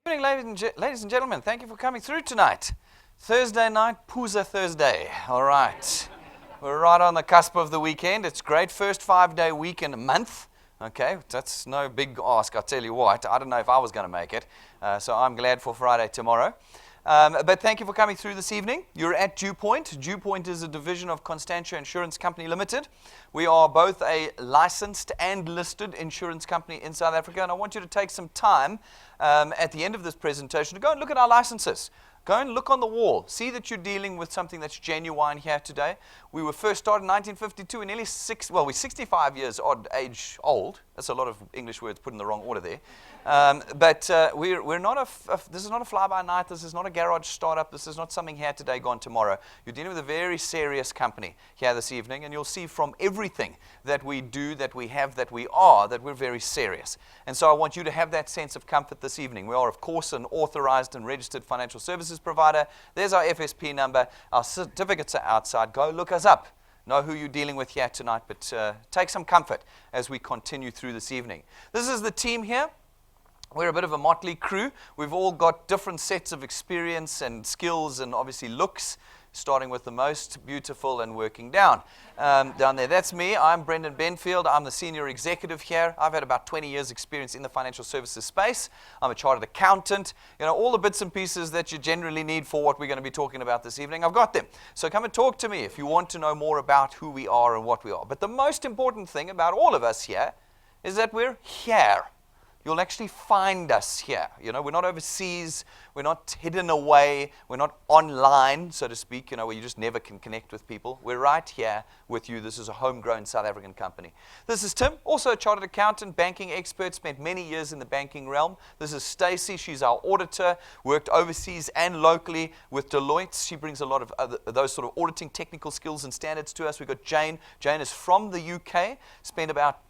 Good evening, ladies and gentlemen. Thank you for coming through tonight. Thursday night, Pooza Thursday. All right. We're right on the cusp of the weekend. It's great. First 5-day week in a month. Okay, that's no big ask, I'll tell you what. I don't know if I was going to make it, so I'm glad for Friday tomorrow. But thank you for coming through this evening. You're at DuePoint. DuePoint is a division of Constantia Insurance Company Limited. We are both a licensed and listed insurance company in South Africa, and I want you to take some time at the end of this presentation to go and look at our licenses. Go and look on the wall. See that you're dealing with something that's genuine here today. We were first started in 1952, and nearly we're 65 years age old. That's a lot of English words put in the wrong order there. But we're not this is not a fly-by-night. This is not a garage startup. This is not something here today, gone tomorrow. You're dealing with a very serious company here this evening, and you'll see from everything that we do, that we have, that we are, that we're very serious. And so I want you to have that sense of comfort this evening. We are, of course, an authorized and registered financial services provider. There's our FSP number. Our certificates are outside. Go look us up. Know who you're dealing with here tonight, but take some comfort as we continue through this evening. This is the team here. We're a bit of a motley crew. We've all got different sets of experience and skills and obviously looks, starting with the most beautiful and working down there. That's me. I'm Brendan Benfield. I'm the senior executive here. I've had about 20 years experience in the financial services space. I'm a chartered accountant. You know, all the bits and pieces that you generally need for what we're going to be talking about this evening, I've got them. So come and talk to me if you want to know more about who we are and what we are. But the most important thing about all of us here is that we're here. You'll actually find us here. You know, we're not overseas. We're not hidden away. We're not online, so to speak, you know, where you just never can connect with people. We're right here with you. This is a homegrown South African company. This is Tim, also a chartered accountant, banking expert, spent many years in the banking realm. This is Stacy. She's our auditor, worked overseas and locally with Deloitte. She brings a lot of those sort of auditing technical skills and standards to us. We've got Jane. Jane is from the UK, spent about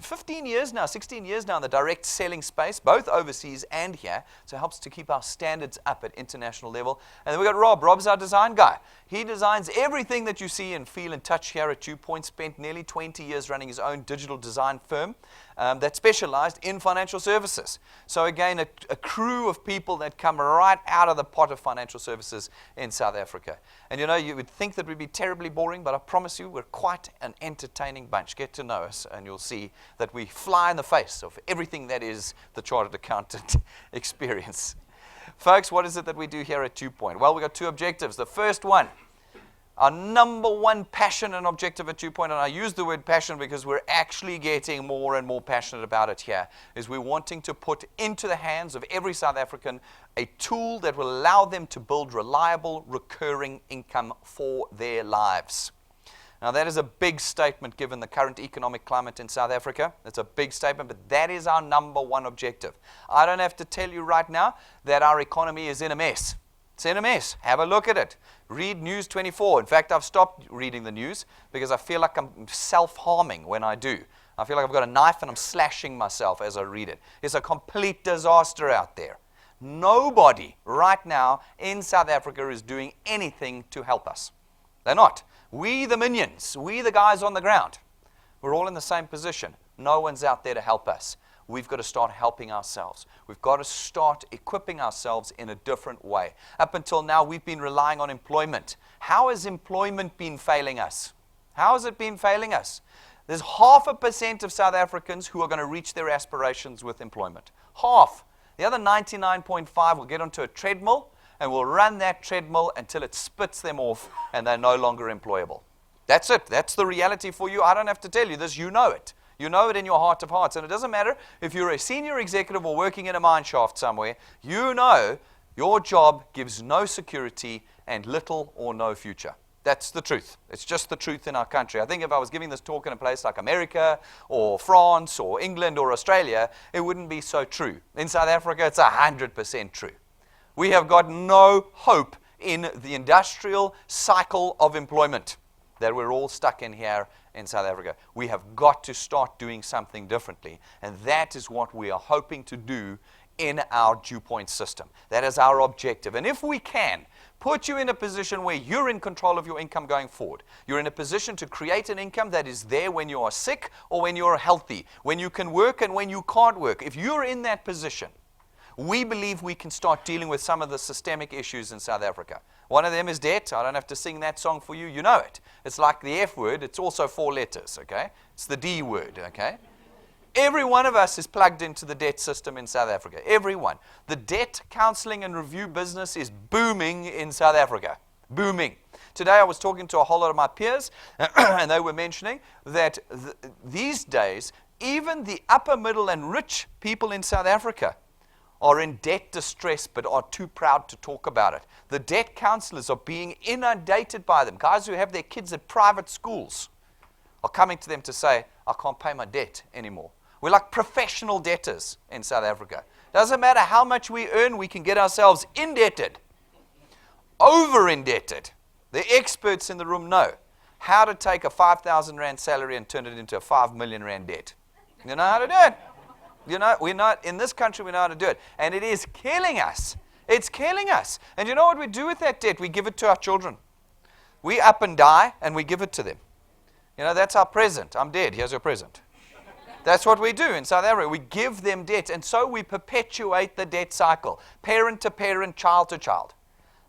16 years now in the direct selling space, both overseas and here, so it helps to keep our standards up at international level. And then we've got Rob. Rob's our design guy. He designs everything that you see and feel and touch here at DuePoint. Spent nearly 20 years running his own digital design firm that specialized in financial services. So again, a crew of people that come right out of the pot of financial services in South Africa. And you know, you would think that we'd be terribly boring, but I promise you, we're quite an entertaining bunch. Get to know us, and you'll see that we fly in the face of everything that is the chartered accountant experience. Folks, what is it that we do here at DuePoint? Well, we've got two objectives. The first one, our number one passion and objective at DuePoint, and I use the word passion because we're actually getting more and more passionate about it here, is we're wanting to put into the hands of every South African a tool that will allow them to build reliable, recurring income for their lives. Now, that is a big statement given the current economic climate in South Africa. It's a big statement, but that is our number one objective. I don't have to tell you right now that our economy is in a mess. It's in a mess. Have a look at it. Read News 24. In fact, I've stopped reading the news because I feel like I'm self-harming when I do. I feel like I've got a knife and I'm slashing myself as I read it. It's a complete disaster out there. Nobody right now in South Africa is doing anything to help us. They're not. We, the minions, we, the guys on the ground, we're all in the same position. No one's out there to help us. We've got to start helping ourselves. We've got to start equipping ourselves in a different way. Up until now, we've been relying on employment. How has employment been failing us? How has it been failing us? There's 0.5% of South Africans who are going to reach their aspirations with employment. Half. The other 99.5 will get onto a treadmill and will run that treadmill until it spits them off and they're no longer employable. That's it. That's the reality for you. I don't have to tell you this. You know it. You know it in your heart of hearts. And it doesn't matter if you're a senior executive or working in a mine shaft somewhere. You know your job gives no security and little or no future. That's the truth. It's just the truth in our country. I think if I was giving this talk in a place like America or France or England or Australia, it wouldn't be so true. In South Africa, it's 100% true. We have got no hope in the industrial cycle of employment that we're all stuck in here in South Africa. We have got to start doing something differently. And that is what we are hoping to do in our DuePoint system. That is our objective. And if we can put you in a position where you're in control of your income going forward, you're in a position to create an income that is there when you are sick or when you're healthy, when you can work and when you can't work. If you're in that position, we believe we can start dealing with some of the systemic issues in South Africa. One of them is debt. I don't have to sing that song for you. You know it. It's like the F word. It's also 4 letters, okay? It's the D word, okay? Every one of us is plugged into the debt system in South Africa. Everyone. The debt counseling and review business is booming in South Africa. Booming. Today I was talking to a whole lot of my peers, and they were mentioning that these days, even the upper middle and rich people in South Africa are in debt distress but are too proud to talk about it. The debt counselors are being inundated by them. Guys who have their kids at private schools are coming to them to say, I can't pay my debt anymore. We're like professional debtors in South Africa. Doesn't matter how much we earn, we can get ourselves indebted, over-indebted. The experts in the room know how to take a 5,000 rand salary and turn it into a 5 million rand debt. You know how to do it. You know, we're not, in this country, we know how to do it. And it is killing us. It's killing us. And you know what we do with that debt? We give it to our children. We up and die, and we give it to them. You know, that's our present. I'm dead. Here's your present. That's what we do in South Africa. We give them debt, and so we perpetuate the debt cycle, parent to parent, child to child.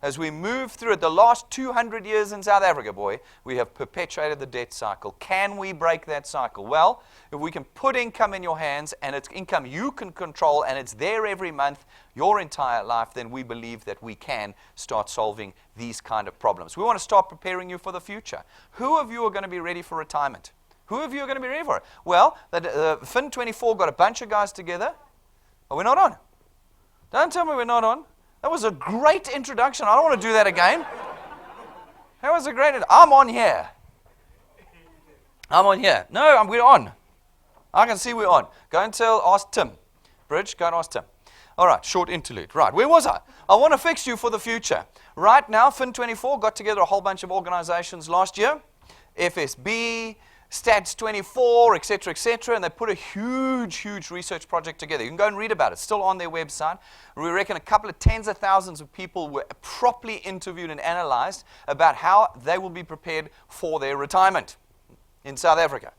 As we move through it, the last 200 years in South Africa, boy, we have perpetuated the debt cycle. Can we break that cycle? Well, if we can put income in your hands, and it's income you can control, and it's there every month, your entire life, then we believe that we can start solving these kind of problems. We want to start preparing you for the future. Who of you are going to be ready for retirement? Who of you are going to be ready for it? Well, Fin24 got a bunch of guys together. Are we not on? Don't tell me we're not on. That was a great introduction. I don't want to do that again. That was a great I'm on here. I'm on here. No, we're on. I can see we're on. Go and ask Tim. Bridge, go and ask Tim. All right, short interlude. Right, where was I? I want to fix you for the future. Right now, Fin24 got together a whole bunch of organizations last year. FSB, Stats 24, etc., and they put a huge research project together. You can go and read about it. It's still on their website. We reckon a couple of tens of thousands of people were properly interviewed and analyzed about how they will be prepared for their retirement in South Africa.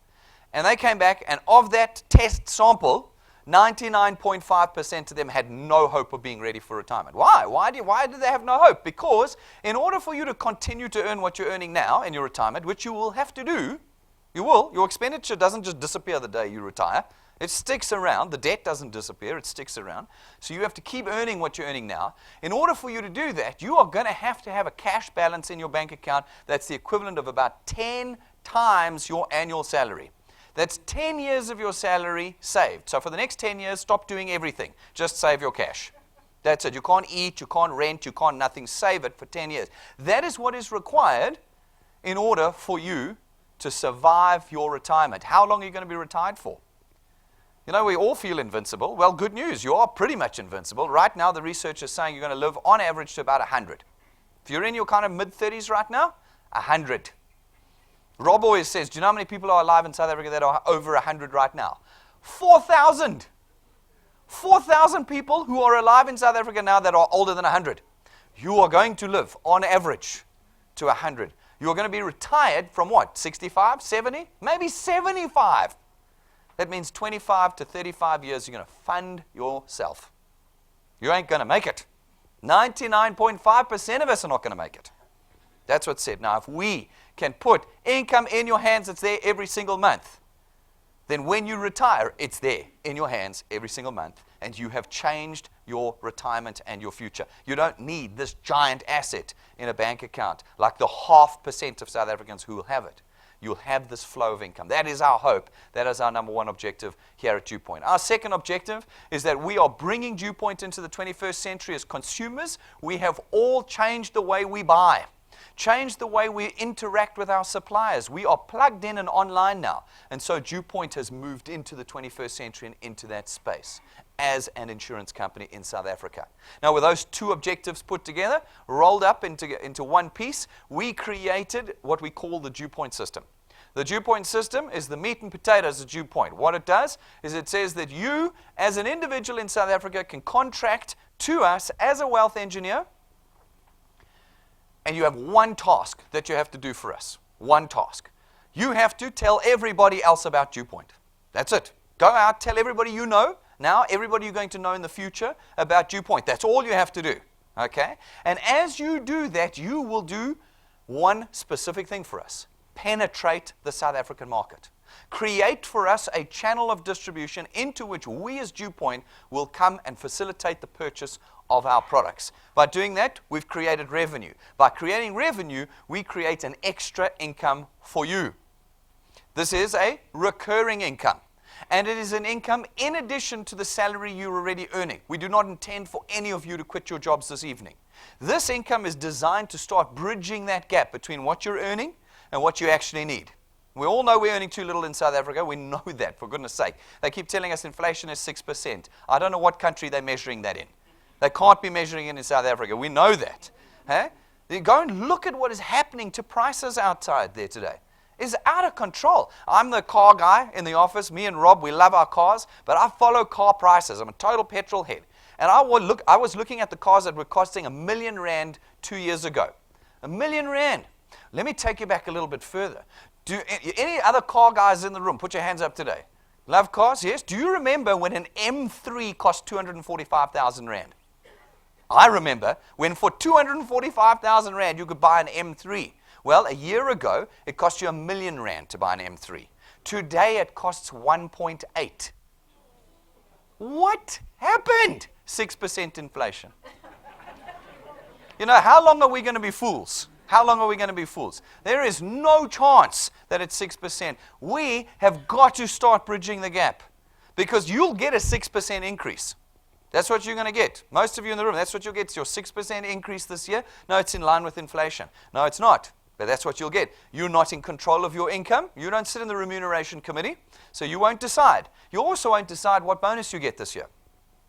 And they came back, and of that test sample, 99.5% of them had no hope of being ready for retirement. Why? Why did they have no hope? Because in order for you to continue to earn what you're earning now in your retirement, which you will have to do, your expenditure doesn't just disappear the day you retire. It sticks around. The debt doesn't disappear. It sticks around. So you have to keep earning what you're earning now. In order for you to do that, you are going to have a cash balance in your bank account that's the equivalent of about 10 times your annual salary. That's 10 years of your salary saved. So for the next 10 years, stop doing everything. Just save your cash. That's it. You can't eat, you can't rent, you can't nothing. Save it for 10 years. That is what is required in order for you to survive your retirement. How long are you going to be retired for? You know, we all feel invincible. Well, good news. You are pretty much invincible. Right now, the research is saying you're going to live on average to about 100. If you're in your kind of mid-30s right now, 100. Rob always says, do you know how many people are alive in South Africa that are over 100 right now? 4,000. 4,000 people who are alive in South Africa now that are older than 100. You are going to live on average to 100. You're going to be retired from what? 65, 70, maybe 75. That means 25 to 35 years you're going to fund yourself. You ain't going to make it. 99.5% of us are not going to make it. That's what's said. Now, if we can put income in your hands that's there every single month, then when you retire, it's there in your hands every single month, and you have changed your retirement and your future. You don't need this giant asset in a bank account like the 0.5% of South Africans who will have it. You'll have this flow of income. That is our hope. That is our number one objective here at DuePoint. Our second objective is that we are bringing DuePoint into the 21st century as consumers. We have all changed the way we buy. Change the way we interact with our suppliers. We are plugged in and online now. And so DuePoint has moved into the 21st century and into that space as an insurance company in South Africa. Now, with those two objectives put together, rolled up into one piece, we created what we call the DuePoint system. The DuePoint system is the meat and potatoes of DuePoint. What it does is it says that you, as an individual in South Africa, can contract to us as a wealth engineer, and you have one task that you have to do for us. One task. You have to tell everybody else about DuePoint. That's it. Go out, tell everybody you know Now, everybody you're going to know in the future about DuePoint. That's all you have to do. Okay? And as you do that, you will do one specific thing for us. Penetrate the South African market. Create for us a channel of distribution into which we as DuePoint will come and facilitate the purchase of our products. By doing that, we've created revenue. By creating revenue, we create an extra income for you. This is a recurring income. And it is an income in addition to the salary you're already earning. We do not intend for any of you to quit your jobs this evening. This income is designed to start bridging that gap between what you're earning and what you actually need. We all know we're earning too little in South Africa. We know that, for goodness sake. They keep telling us inflation is 6%. I don't know what country they're measuring that in. They can't be measuring it in South Africa. We know that. Hey? Go and look at what is happening to prices outside there today. It's out of control. I'm the car guy in the office. Me and Rob, we love our cars, but I follow car prices. I'm a total petrol head. And I was looking at the cars that were costing R1 million 2 years ago. R1 million. Let me take you back a little bit further. Do any other car guys in the room, put your hands up today. Love cars? Yes. Do you remember when an M3 cost 245,000 Rand? I remember when for 245,000 Rand you could buy an M3. Well, a year ago, it cost you R1 million to buy an M3. Today, it costs 1.8. What happened? 6% inflation. You know, how long are we going to be fools? How long are we going to be fools? There is no chance that it's 6%. We have got to start bridging the gap because you'll get a 6% increase. That's what you're going to get. Most of you in the room, that's what you'll get. It's your 6% increase this year. No, it's in line with inflation. No, it's not. But that's what you'll get. You're not in control of your income. You don't sit in the remuneration committee, so you won't decide. You also won't decide what bonus you get this year.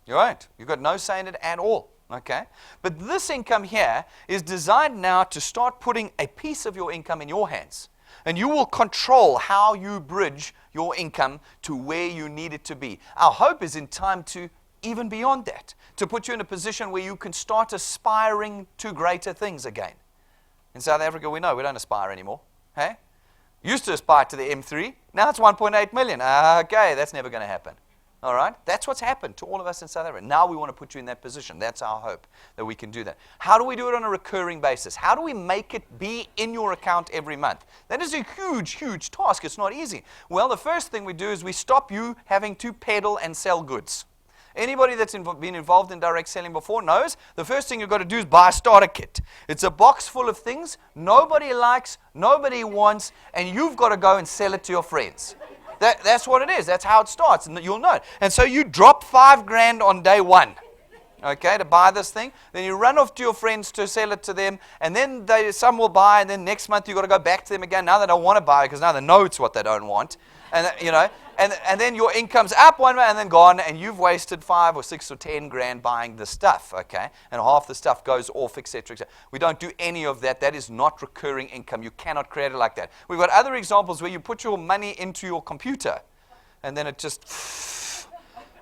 You won't. You've got no say in it at all. Okay? But this income here is designed now to start putting a piece of your income in your hands. And you will control how you bridge your income to where you need it to be. Our hope is in time to even beyond that, to put you in a position where you can start aspiring to greater things again. In South Africa, we know we don't aspire anymore. Hey? Used to aspire to the M3. Now it's 1.8 million. Okay, that's never going to happen. All right? That's what's happened to all of us in South Africa. Now we want to put you in that position. That's our hope, that we can do that. How do we do it on a recurring basis? How do we make it be in your account every month? That is a huge, huge task. It's not easy. Well, the first thing we do is we stop you having to peddle and sell goods. Anybody that's been involved in direct selling before knows the first thing you've got to do is buy a starter kit. It's a box full of things nobody likes, nobody wants, and you've got to go and sell it to your friends. That's what it is. That's how it starts, and you'll know it. And so you drop 5 grand on day one, okay, to buy this thing. Then you run off to your friends to sell it to them, and then some will buy, and then next month you've got to go back to them again. Now they don't want to buy it because now they know it's what they don't want. And you know, and then your income's up one way and then gone, and you've wasted 5 or 6 or 10 grand buying the stuff, okay? And half the stuff goes off, etc., etc. We don't do any of that. That is not recurring income. You cannot create it like that. We've got other examples where you put your money into your computer, and then it just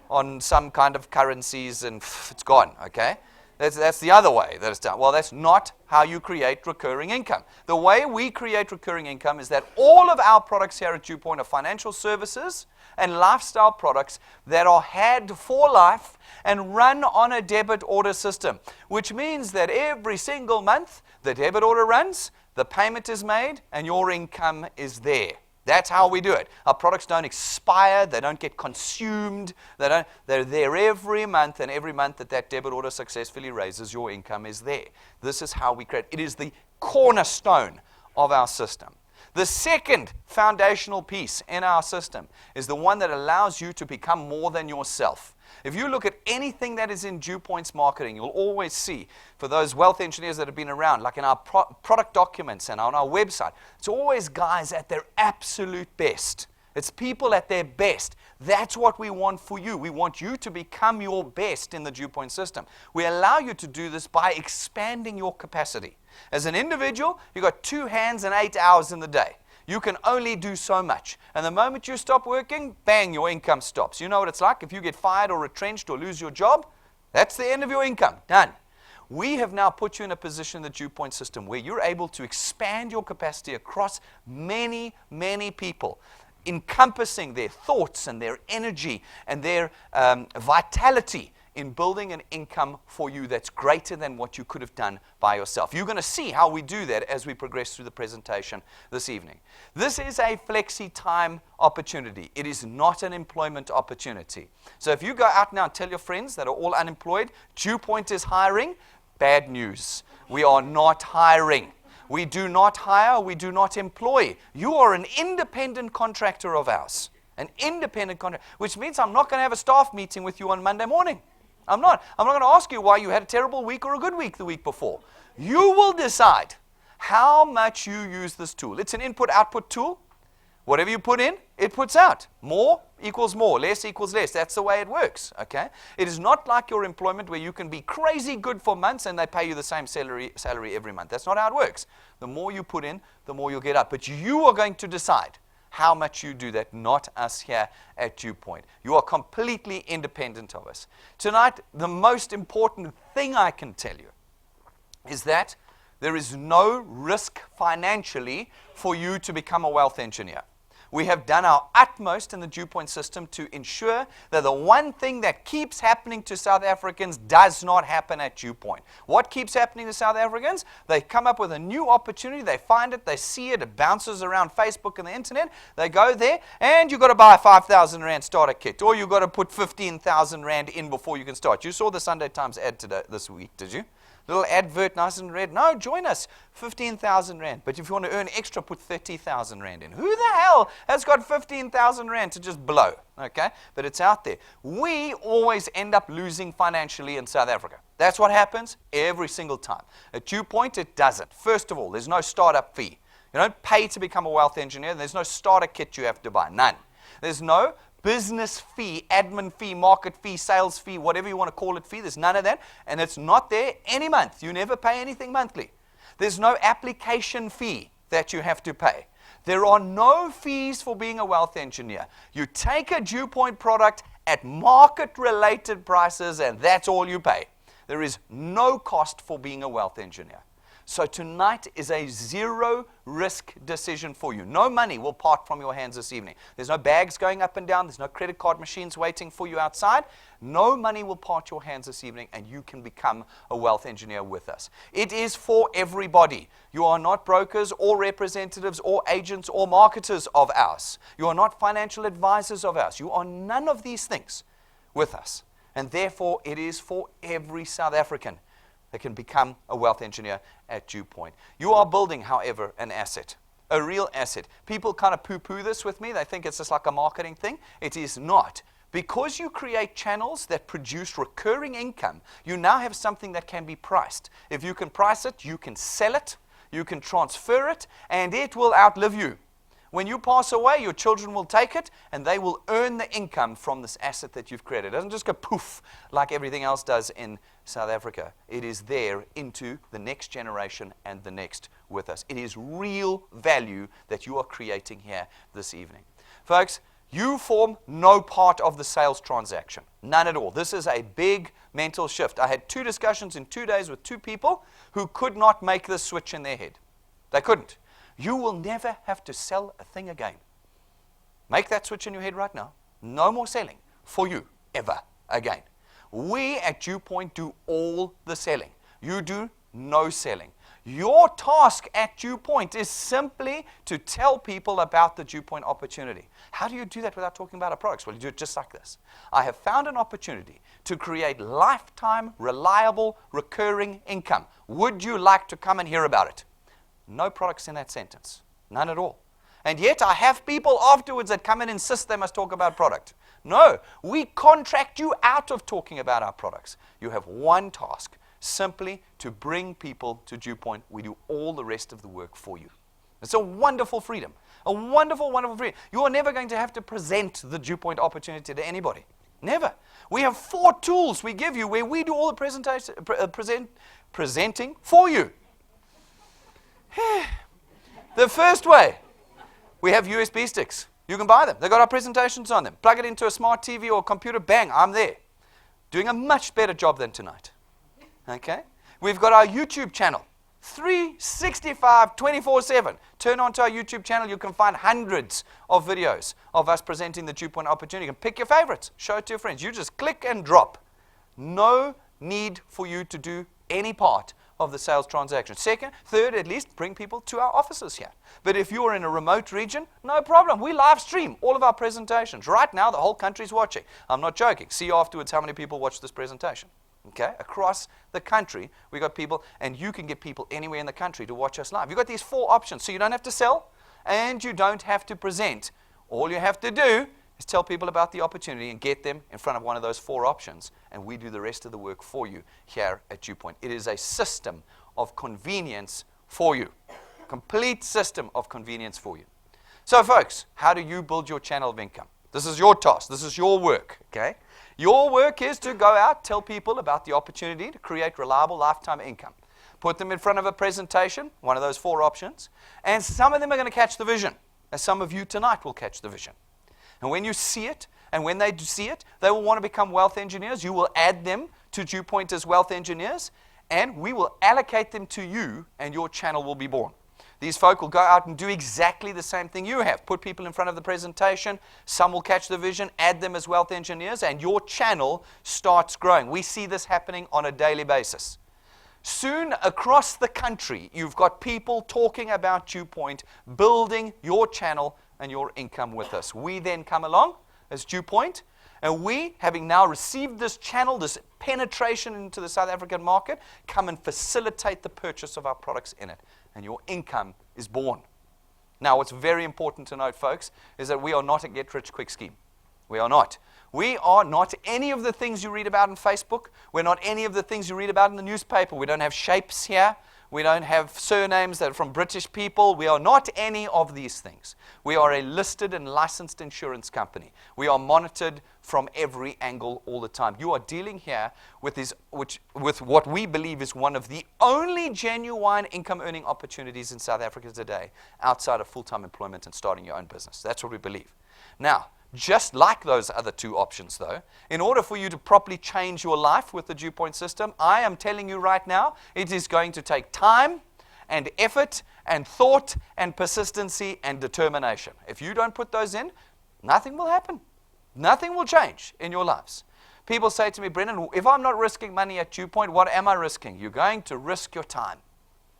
on some kind of currencies, and it's gone, okay? That's the other way that it's done. Well, that's not how you create recurring income. The way we create recurring income is that all of our products here at DuePoint are financial services and lifestyle products that are had for life and run on a debit order system, which means that every single month the debit order runs, the payment is made, and your income is there. That's how we do it. Our products don't expire. They don't get consumed. They're there every month, and every month that debit order successfully raises, your income is there. This is how we create. It is the cornerstone of our system. The second foundational piece in our system is the one that allows you to become more than yourself. If you look at anything that is in DuePoint's marketing, you'll always see, for those wealth engineers that have been around, like in our product documents and on our website, it's always guys at their absolute best. It's people at their best. That's what we want for you. We want you to become your best in the DuePoint system. We allow you to do this by expanding your capacity. As an individual, you've got 2 hands and 8 hours in the day. You can only do so much. And the moment you stop working, bang, your income stops. You know what it's like? If you get fired or retrenched or lose your job, that's the end of your income. Done. We have now put you in a position in the DuePoint system where you're able to expand your capacity across many, many people. encompassing their thoughts and their energy and their vitality in building an income for you that's greater than what you could have done by yourself. You're going to see how we do that as we progress through the presentation this evening. This is a flexi time opportunity. It is not an employment opportunity. So if you go out now and tell your friends that are all unemployed, DuePoint is hiring, bad news. We are not hiring. We do not hire, we do not employ. You are an independent contractor of ours. An independent contractor, which means I'm not going to have a staff meeting with you on Monday morning. I'm not going to ask you why you had a terrible week or a good week the week before. You will decide how much you use this tool. It's an input-output tool. Whatever you put in, it puts out. More equals more, less equals less. That's the way it works, okay? It is not like your employment where you can be crazy good for months and they pay you the same salary every month. That's not how it works. The more you put in, the more you'll get out. But you are going to decide how much you do that, not us here at DuePoint. You are completely independent of us. Tonight, the most important thing I can tell you is that there is no risk financially for you to become a wealth engineer. We have done our utmost in the DuePoint system to ensure that the one thing that keeps happening to South Africans does not happen at DuePoint. What keeps happening to South Africans? They come up with a new opportunity, they find it, they see it, it bounces around Facebook and the internet, they go there, and you've got to buy a 5,000 Rand starter kit, or you've got to put 15,000 Rand in before you can start. You saw the Sunday Times ad this week, did you? Little advert, nice and red. No, join us, 15,000 Rand. But if you want to earn extra, put 30,000 Rand in. Who the hell has got 15,000 Rand to just blow? Okay, but it's out there. We always end up losing financially in South Africa. That's what happens every single time. At DuePoint, it doesn't. First of all, there's no startup fee. You don't pay to become a wealth engineer. There's no starter kit you have to buy. None. There's no business fee, admin fee, market fee, sales fee, whatever you want to call it fee. There's none of that. And it's not there any month. You never pay anything monthly. There's no application fee that you have to pay. There are no fees for being a wealth engineer. You take a DuePoint product at market-related prices, and that's all you pay. There is no cost for being a wealth engineer. So tonight is a zero-risk decision for you. No money will part from your hands this evening. There's no bags going up and down. There's no credit card machines waiting for you outside. No money will part your hands this evening, and you can become a wealth engineer with us. It is for everybody. You are not brokers or representatives or agents or marketers of ours. You are not financial advisors of ours. You are none of these things with us. And therefore, it is for every South African that can become a wealth engineer at DuePoint. You are building, however, an asset, a real asset. People kind of poo-poo this with me. They think it's just like a marketing thing. It is not. Because you create channels that produce recurring income, you now have something that can be priced. If you can price it, you can sell it, you can transfer it, and it will outlive you. When you pass away, your children will take it, and they will earn the income from this asset that you've created. It doesn't just go poof like everything else does in South Africa. It is there into the next generation and the next with us. It is real value that you are creating here this evening. Folks, you form no part of the sales transaction. None at all. This is a big mental shift. I had 2 discussions in 2 days with 2 people who could not make this switch in their head. They couldn't. You will never have to sell a thing again. Make that switch in your head right now. No more selling for you ever again. We at DuePoint do all the selling. You do no selling. Your task at DuePoint is simply to tell people about the DuePoint opportunity. How do you do that without talking about our products? Well, you do it just like this. I have found an opportunity to create lifetime, reliable, recurring income. Would you like to come and hear about it? No products in that sentence. None at all. And yet I have people afterwards that come and insist they must talk about product. No, we contract you out of talking about our products. You have one task, simply to bring people to DuePoint. We do all the rest of the work for you. It's a wonderful freedom. A wonderful, wonderful freedom. You are never going to have to present the DuePoint opportunity to anybody. Never. We have 4 tools we give you where we do all the presenting for you. The first way, we have USB sticks. You can buy them. They've got our presentations on them. Plug it into a smart TV or computer, bang, I'm there. Doing a much better job than tonight. Okay? We've got our YouTube channel. 365, 24/7. Turn onto our YouTube channel. You can find hundreds of videos of us presenting the DuePoint opportunity. You can pick your favorites. Show it to your friends. You just click and drop. No need for you to do any part of the sales transaction. Second, third, at least bring people to our offices here. But if you're in a remote region, no problem. We live stream all of our presentations. Right now, the whole country's watching. I'm not joking. See afterwards how many people watch this presentation. Okay, across the country, we got people, and you can get people anywhere in the country to watch us live. You've got these 4 options, so you don't have to sell, and you don't have to present. All you have to do is tell people about the opportunity and get them in front of one of those 4 options, and we do the rest of the work for you here at DuePoint. It is a system of convenience for you, complete system of convenience for you. So, folks, how do you build your channel of income? This is your task. This is your work, okay? Your work is to go out, tell people about the opportunity to create reliable lifetime income. Put them in front of a presentation, one of those 4 options, and some of them are going to catch the vision, as some of you tonight will catch the vision. And when you see it, and when they do see it, they will want to become wealth engineers. You will add them to DuePoint as wealth engineers, and we will allocate them to you, and your channel will be born. These folk will go out and do exactly the same thing you have. Put people in front of the presentation. Some will catch the vision, add them as wealth engineers, and your channel starts growing. We see this happening on a daily basis. Soon, across the country, you've got people talking about DuePoint, building your channel and your income with us. We then come along as DuePoint, and we, having now received this channel, this penetration into the South African market, come and facilitate the purchase of our products in it. And your income is born. Now, what's very important to note, folks, is that we are not a get-rich-quick scheme. We are not. We are not any of the things you read about on Facebook. We're not any of the things you read about in the newspaper. We don't have shapes here. We don't have surnames that are from British people. We are not any of these things. We are a listed and licensed insurance company. We are monitored from every angle all the time. You are dealing here with what we believe is one of the only genuine income earning opportunities in South Africa today outside of full-time employment and starting your own business. That's what we believe. Now, just like those other 2 options, though, in order for you to properly change your life with the DuePoint system, I am telling you right now, it is going to take time and effort and thought and persistency and determination. If you don't put those in, nothing will happen. Nothing will change in your lives. People say to me, Brendan, if I'm not risking money at DuePoint, what am I risking? You're going to risk your time,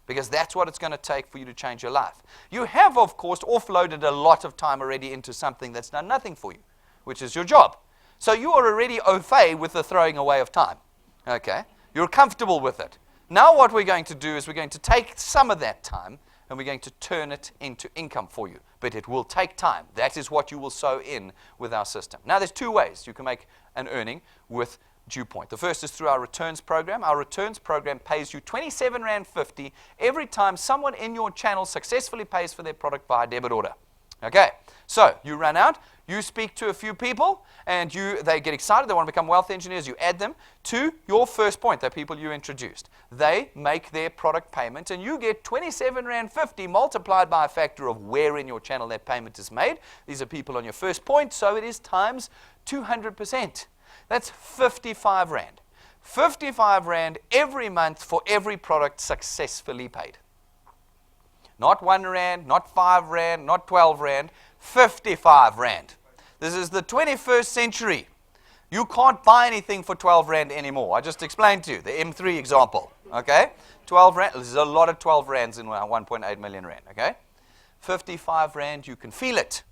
because that's what it's going to take for you to change your life. You have, of course, offloaded a lot of time already into something that's done nothing for you, which is your job. So you are already au fait with the throwing away of time. Okay? You're comfortable with it. Now what we're going to do is we're going to take some of that time and we're going to turn it into income for you. But it will take time. That is what you will sow in with our system. Now there's 2 ways you can make an earning with DuePoint. The first is through our returns program. Our returns program pays you R27.50 every time someone in your channel successfully pays for their product via debit order. Okay, so you run out, you speak to a few people, and they get excited, they want to become wealth engineers, you add them to your first point, the people you introduced. They make their product payment, and you get R27.50 multiplied by a factor of where in your channel that payment is made. These are people on your first point, so it is times 200%. That's 55 Rand. 55 Rand every month for every product successfully paid. Not 1 Rand, not 5 Rand, not 12 Rand, 55 Rand. This is the 21st century. You can't buy anything for 12 Rand anymore. I just explained to you, the M3 example. Okay? 12 Rand, there's a lot of 12 Rands in 1.8 million Rand. Okay? 55 Rand, you can feel it.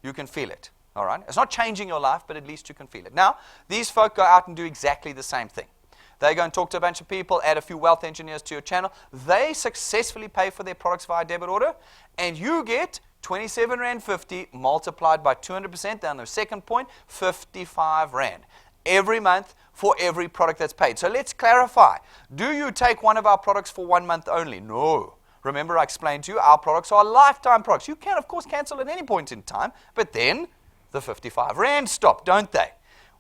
You can feel it. All right? It's not changing your life, but at least you can feel it. Now, these folk go out and do exactly the same thing. They go and talk to a bunch of people, add a few wealth engineers to your channel. They successfully pay for their products via debit order, and you get R27.50 multiplied by 200% down the second point, 55 Rand every month for every product that's paid. So let's clarify. Do you take one of our products for 1 month only? No. Remember I explained to you, our products are lifetime products. You can, of course, cancel at any point in time, but then the 55 Rand stop, don't they?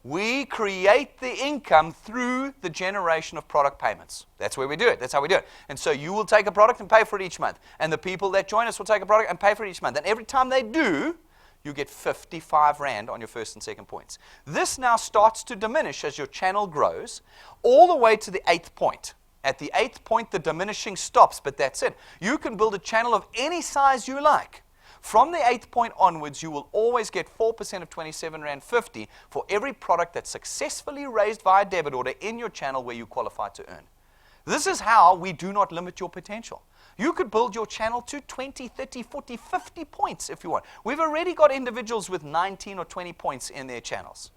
We create the income through the generation of product payments. That's where we do it. That's how we do it. And so you will take a product and pay for it each month. And the people that join us will take a product and pay for it each month. And every time they do, you get 55 Rand on your first and second points. This now starts to diminish as your channel grows all the way to the 8th point. At the 8th point, the diminishing stops, but that's it. You can build a channel of any size you like. From the 8th point onwards, you will always get 4% of 27 Rand 50 for every product that's successfully raised via debit order in your channel where you qualify to earn. This is how we do not limit your potential. You could build your channel to 20, 30, 40, 50 points if you want. We've already got individuals with 19 or 20 points in their channels.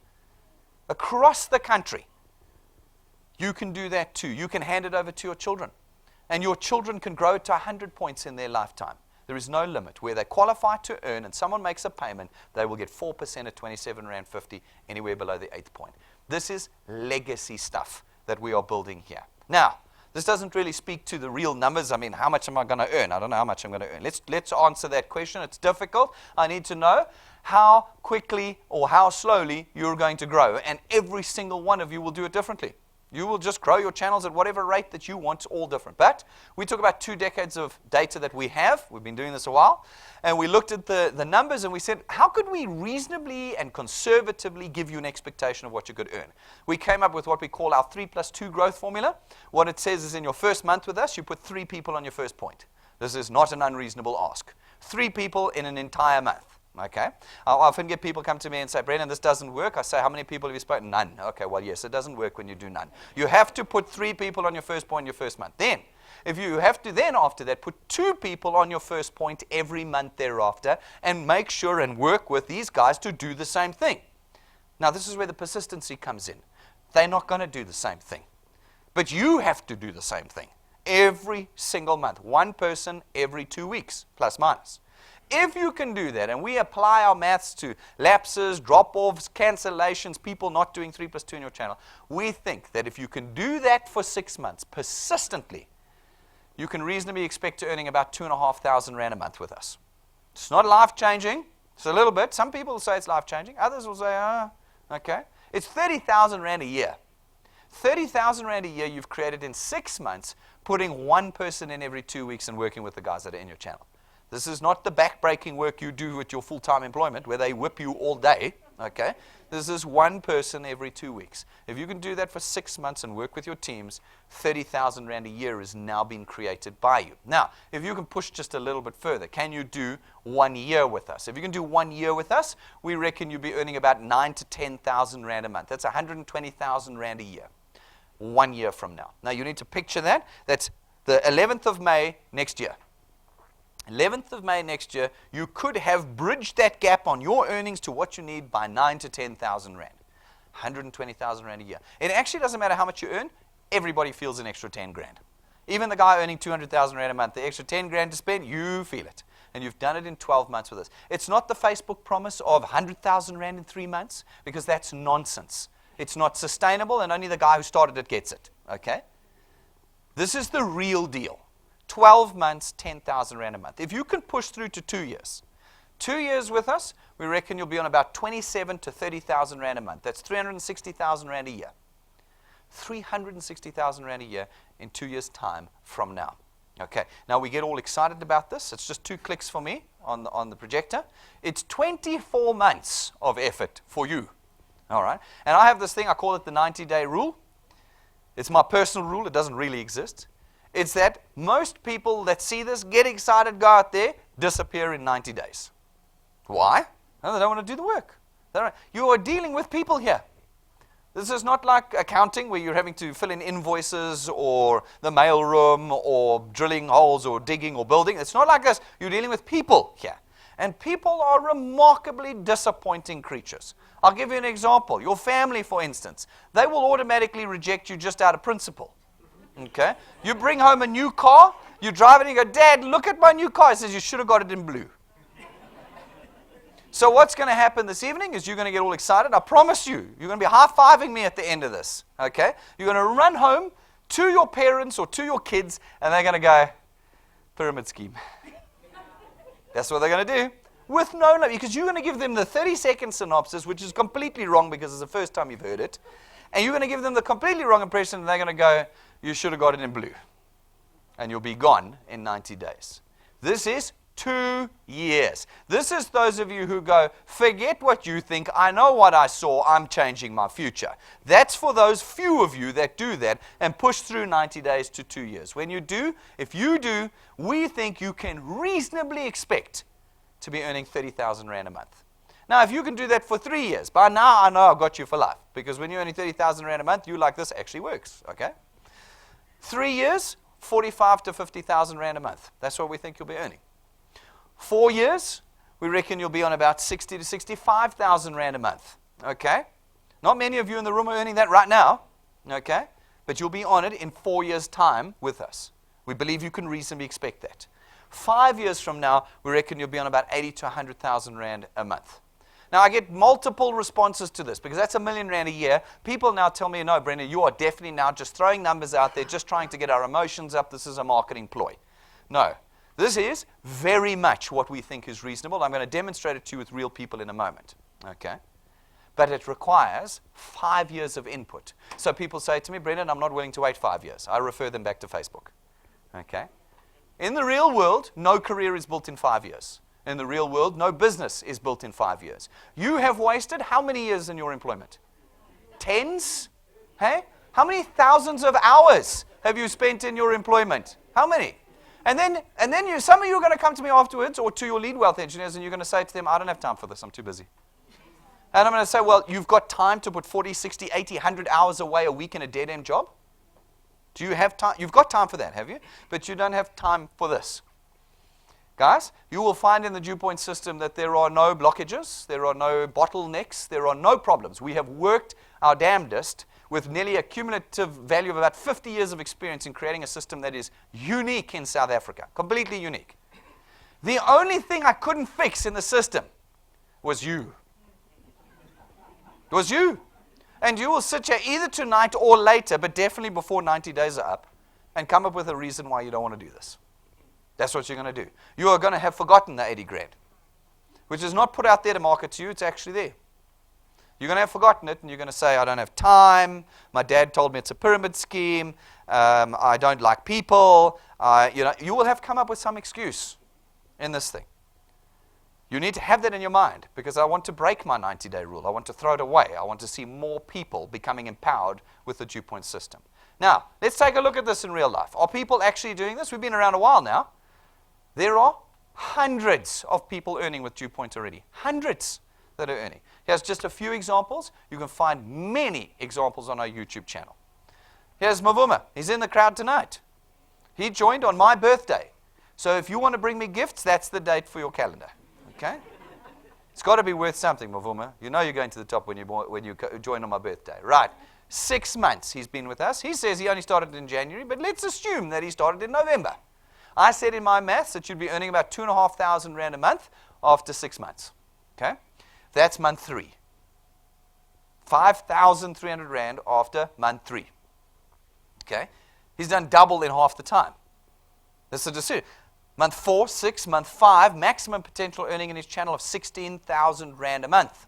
Across the country, you can do that too. You can hand it over to your children. And your children can grow to 100 points in their lifetime. There is no limit. Where they qualify to earn and someone makes a payment, they will get 4% at 27 Rand 50 anywhere below the 8th point. This is legacy stuff that we are building here. Now, this doesn't really speak to the real numbers. I mean, how much am I going to earn? I don't know how much I'm going to earn. Let's answer that question. It's difficult. I need to know how quickly or how slowly you're going to grow. And every single one of you will do it differently. You will just grow your channels at whatever rate that you want, all different. But we took about 2 decades of data that we have. We've been doing this a while. And we looked at the numbers and we said, how could we reasonably and conservatively give you an expectation of what you could earn? We came up with what we call our 3+2 growth formula. What it says is in your first month with us, you put 3 people on your first point. This is not an unreasonable ask. 3 people in an entire month. Okay, I'll often get people come to me and say, Brendan, this doesn't work. I say, how many people have you spoken? None. Okay, well, yes, it doesn't work when you do none. You have to put 3 people on your first point in your first month. Then, if you have to then after that, put 2 people on your first point every month thereafter and make sure and work with these guys to do the same thing. Now, this is where the persistency comes in. They're not going to do the same thing. But you have to do the same thing every single month. 1 person every 2 weeks, plus minus. If you can do that, and we apply our maths to lapses, drop-offs, cancellations, people not doing 3+2 in your channel, we think that if you can do that for 6 months persistently, you can reasonably expect to earning about 2,500 Rand a month with us. It's not life-changing. It's a little bit. Some people will say it's life-changing. Others will say, okay. It's 30,000 Rand a year. 30,000 Rand a year you've created in 6 months, putting 1 person in every 2 weeks and working with the guys that are in your channel. This is not the back-breaking work you do with your full-time employment where they whip you all day, okay? This is 1 person every 2 weeks. If you can do that for 6 months and work with your teams, 30,000 Rand a year is now being created by you. Now, if you can push just a little bit further, can you do 1 year with us? If you can do 1 year with us, we reckon you'll be earning about 9,000 to 10,000 Rand a month. That's 120,000 Rand a year, 1 year from now. Now, you need to picture that. That's the 11th of May next year. 11th of May next year, you could have bridged that gap on your earnings to what you need by 9,000 to 10,000 Rand. 120,000 Rand a year. It actually doesn't matter how much you earn. Everybody feels an extra 10 grand. Even the guy earning 200,000 Rand a month, the extra 10 grand to spend, you feel it. And you've done it in 12 months with us. It's not the Facebook promise of 100,000 Rand in 3 months, because that's nonsense. It's not sustainable, and only the guy who started it gets it. Okay? This is the real deal. 12 months, 10,000 Rand a month. If you can push through to 2 years, 2 years with us, we reckon you'll be on about 27 to 30,000 Rand a month. That's 360,000 Rand a year. 360,000 Rand a year in 2 years' time from now. Okay, now we get all excited about this. It's just 2 clicks for me on the projector. It's 24 months of effort for you. All right, and I have this thing, I call it the 90-day rule. It's my personal rule. It doesn't really exist. It's that most people that see this, get excited, go out there, disappear in 90 days. Why? No, they don't want to do the work. You are dealing with people here. This is not like accounting where you're having to fill in invoices or the mailroom or drilling holes or digging or building. It's not like this. You're dealing with people here. And people are remarkably disappointing creatures. I'll give you an example. Your family, for instance, they will automatically reject you just out of principle. Okay? You bring home a new car, you drive it and you go, Dad, look at my new car. He says, you should have got it in blue. So what's going to happen this evening is you're going to get all excited. I promise you, you're going to be high-fiving me at the end of this. Okay? You're going to run home to your parents or to your kids, and they're going to go, pyramid scheme. That's what they're going to do. With no, because you're going to give them the 30-second synopsis, which is completely wrong because it's the first time you've heard it. And you're going to give them the completely wrong impression, and they're going to go, you should have got it in blue. And you'll be gone in 90 days. This is 2 years. This is those of you who go, forget what you think, I know what I saw, I'm changing my future. That's for those few of you that do that and push through 90 days to 2 years. When you do, if you do, we think you can reasonably expect to be earning 30,000 Rand a month. Now, if you can do that for 3 years, by now I know I've got you for life. Because when you're earning 30,000 Rand a month, you like this actually works, okay? 3 years, 45 to 50,000 Rand a month. That's what we think you'll be earning. 4 years, we reckon you'll be on about 60 to 65,000 Rand a month. Okay? Not many of you in the room are earning that right now. Okay? But you'll be on it in 4 years' time with us. We believe you can reasonably expect that. 5 years from now, we reckon you'll be on about 80 to 100,000 Rand a month. Now, I get multiple responses to this because that's R1 million a year. People now tell me, no, Brendan, you are definitely now just throwing numbers out there, just trying to get our emotions up. This is a marketing ploy. No. This is very much what we think is reasonable. I'm going to demonstrate it to you with real people in a moment. Okay? But it requires 5 years of input. So people say to me, Brendan, I'm not willing to wait 5 years. I refer them back to Facebook. Okay? In the real world, no career is built in 5 years. In the real world, no business is built in 5 years. You have wasted how many years in your employment? Tens? Hey? How many thousands of hours have you spent in your employment? How many? And then some of you are going to come to me afterwards or to your lead wealth engineers and you're going to say to them, I don't have time for this, I'm too busy. And I'm going to say, well, you've got time to put 40, 60, 80, 100 hours away a week in a dead-end job? Do you have time? You've got time for that, have you? But you don't have time for this. Guys, you will find in the DuePoint system that there are no blockages, there are no bottlenecks, there are no problems. We have worked our damnedest with nearly a cumulative value of about 50 years of experience in creating a system that is unique in South Africa, completely unique. The only thing I couldn't fix in the system was you. It was you. And you will sit here either tonight or later, but definitely before 90 days are up, and come up with a reason why you don't want to do this. That's what you're going to do. You are going to have forgotten the 80 grand, which is not put out there to market to you, it's actually there. You're going to have forgotten it, and you're going to say, I don't have time, my dad told me it's a pyramid scheme, I don't like people. You will have come up with some excuse in this thing. You need to have that in your mind, because I want to break my 90-day rule. I want to throw it away. I want to see more people becoming empowered with the DuePoint system. Now, let's take a look at this in real life. Are people actually doing this? We've been around a while now. There are hundreds of people earning with DuePoint already. Hundreds that are earning. Here's just a few examples. You can find many examples on our YouTube channel. Here's Mavuma. He's in the crowd tonight. He joined on my birthday. So if you want to bring me gifts, that's the date for your calendar. Okay? It's got to be worth something, Mavuma. You know you're going to the top when you join on my birthday. Right. 6 months he's been with us. He says he only started in January, but let's assume that he started in November. I said in my maths that you'd be earning about 2,500 Rand a month after 6 months. Okay? That's month 3. 5,300 Rand after month 3. Okay? He's done double in half the time. That's a decision. Month 4, 6, month 5, maximum potential earning in his channel of 16,000 Rand a month.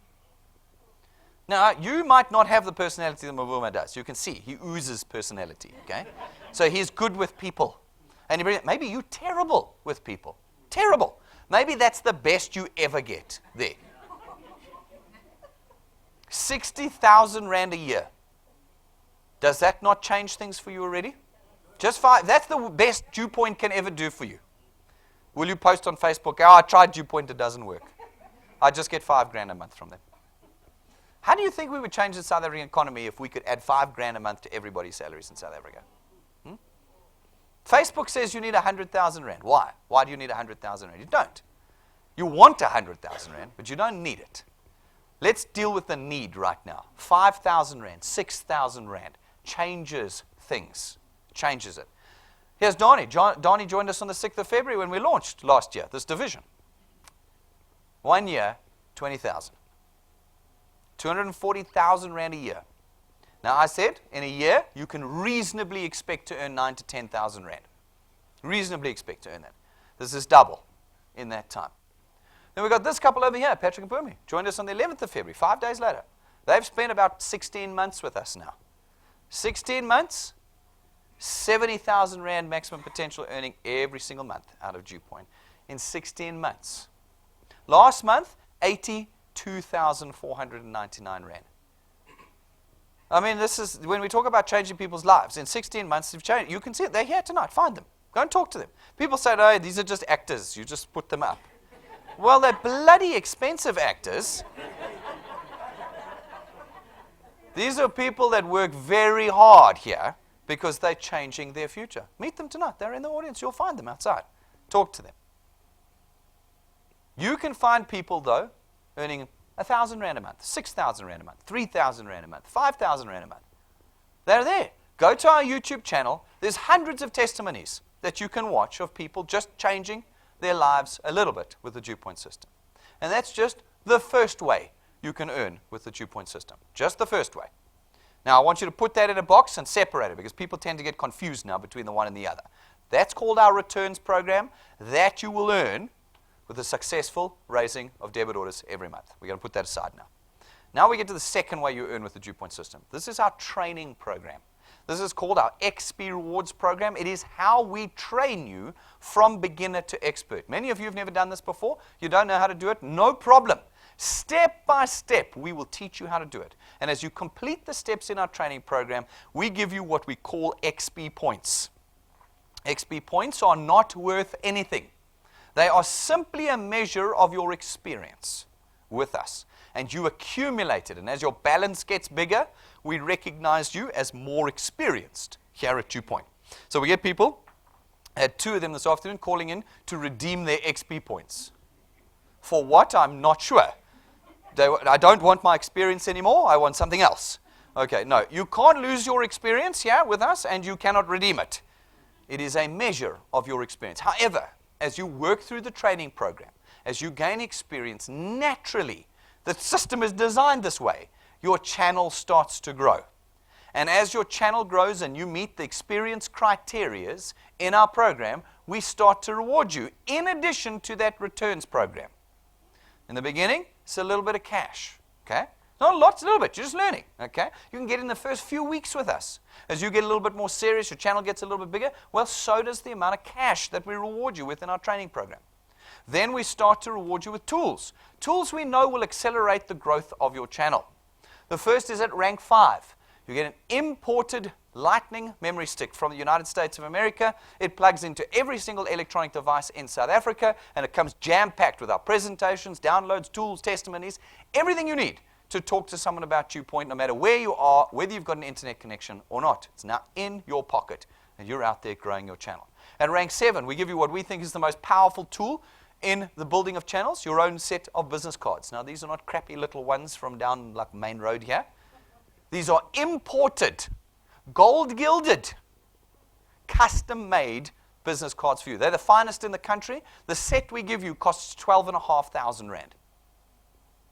Now, you might not have the personality that Mavuma does. You can see, he oozes personality, okay? So he's good with people. And maybe you're terrible with people. Terrible. Maybe that's the best you ever get there. 60,000 Rand a year. Does that not change things for you already? Just 5. That's the best DuePoint can ever do for you. Will you post on Facebook, oh, I tried DuePoint, it doesn't work. I just get 5 grand a month from them. How do you think we would change the South African economy if we could add 5 grand a month to everybody's salaries in South Africa? Facebook says you need 100,000 Rand. Why? Why do you need 100,000 Rand? You don't. You want 100,000 Rand, but you don't need it. Let's deal with the need right now. 5,000 Rand, 6,000 Rand changes things, changes it. Here's Donnie. Donnie joined us on the 6th of February when we launched last year, this division. 1 year, 20,000. 240,000 Rand a year. Now, I said, in a year, you can reasonably expect to earn 9,000 to 10,000 Rand. Reasonably expect to earn that. This is double in that time. Then we've got this couple over here, Patrick and Pumi, joined us on the 11th of February, 5 days later. They've spent about 16 months with us now. 16 months, 70,000 Rand maximum potential earning every single month out of DuePoint in 16 months. Last month, 82,499 Rand. I mean, this is, when we talk about changing people's lives, in 16 months they've changed. You can see it. They're here tonight. Find them. Go and talk to them. People say, no, these are just actors. You just put them up. Well, they're bloody expensive actors. These are people that work very hard here because they're changing their future. Meet them tonight. They're in the audience. You'll find them outside. Talk to them. You can find people, though, earning 1,000 Rand a month, 6,000 Rand a month, 3,000 Rand a month, 5,000 Rand a month. They're there. Go to our YouTube channel. There's hundreds of testimonies that you can watch of people just changing their lives a little bit with the DuePoint system. And that's just the first way you can earn with the DuePoint system. Just the first way. Now, I want you to put that in a box and separate it because people tend to get confused now between the one and the other. That's called our returns program. That you will earn with a successful raising of debit orders every month. We're going to put that aside now. Now we get to the second way you earn with the DuePoint system. This is our training program. This is called our XP Rewards program. It is how we train you from beginner to expert. Many of you have never done this before. You don't know how to do it. No problem. Step by step, we will teach you how to do it. And as you complete the steps in our training program, we give you what we call XP points. XP points are not worth anything. They are simply a measure of your experience with us. And you accumulate it. And as your balance gets bigger, we recognize you as more experienced here at DuePoint. So we get people, I had 2 of them this afternoon, calling in to redeem their XP points. For what? I'm not sure. I don't want my experience anymore. I want something else. Okay, no. You can't lose your experience here with us, and you cannot redeem it. It is a measure of your experience. However, as you work through the training program, as you gain experience, naturally, the system is designed this way. Your channel starts to grow. And as your channel grows and you meet the experience criterias in our program, we start to reward you in addition to that returns program. In the beginning, it's a little bit of cash, okay? Not a lot, it's a little bit. You're just learning, okay? You can get in the first few weeks with us. As you get a little bit more serious, your channel gets a little bit bigger, well, so does the amount of cash that we reward you with in our training program. Then we start to reward you with tools. Tools we know will accelerate the growth of your channel. The first is at rank 5. You get an imported Lightning memory stick from the United States of America. It plugs into every single electronic device in South Africa, and it comes jam-packed with our presentations, downloads, tools, testimonies, everything you need to talk to someone about DuePoint, no matter where you are, whether you've got an internet connection or not. It's now in your pocket, and you're out there growing your channel. At rank 7, we give you what we think is the most powerful tool in the building of channels, your own set of business cards. Now, these are not crappy little ones from down like Main Road here. These are imported, gold-gilded, custom-made business cards for you. They're the finest in the country. The set we give you costs 12,500 Rand.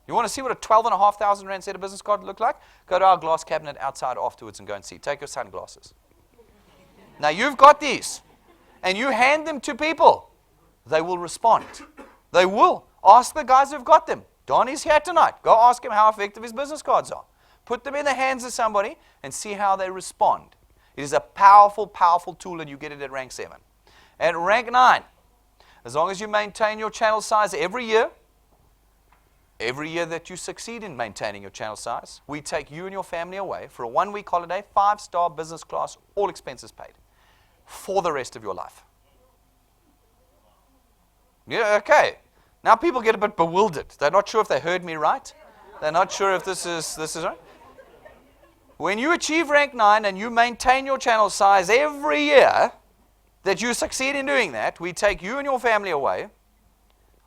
You want to see what a 12,500 Rand set of business cards look like? Go to our glass cabinet outside afterwards and go and see. Take your sunglasses. Now, you've got these, and you hand them to people. They will respond. They will. Ask the guys who've got them. Donnie's here tonight. Go ask him how effective his business cards are. Put them in the hands of somebody and see how they respond. It is a powerful, powerful tool, and you get it at rank 7. At rank 9, as long as you maintain your channel size every year that you succeed in maintaining your channel size, we take you and your family away for a 1-week holiday, 5-star business class, all expenses paid, for the rest of your life. Yeah, okay. Now people get a bit bewildered. They're not sure if they heard me right. They're not sure if this is right. When you achieve rank 9 and you maintain your channel size every year that you succeed in doing that, we take you and your family away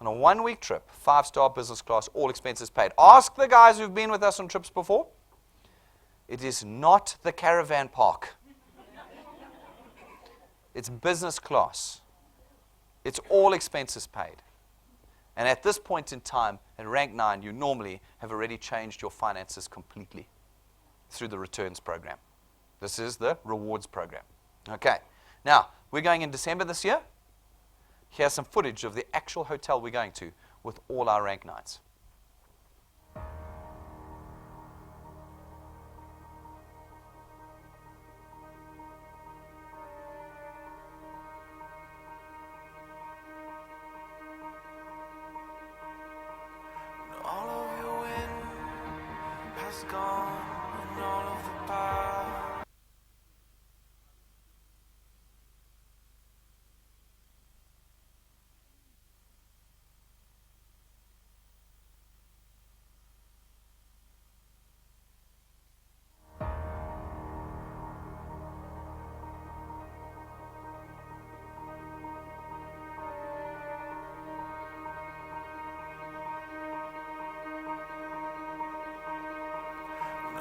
on a 1-week trip, 5-star business class, all expenses paid. Ask the guys who've been with us on trips before. It is not the caravan park. It's business class. It's all expenses paid. And at this point in time, at rank 9, you normally have already changed your finances completely through the returns program. This is the rewards program. Okay. Now, we're going in December this year. Here's some footage of the actual hotel we're going to with all our rank 9s. has gone and all of the past.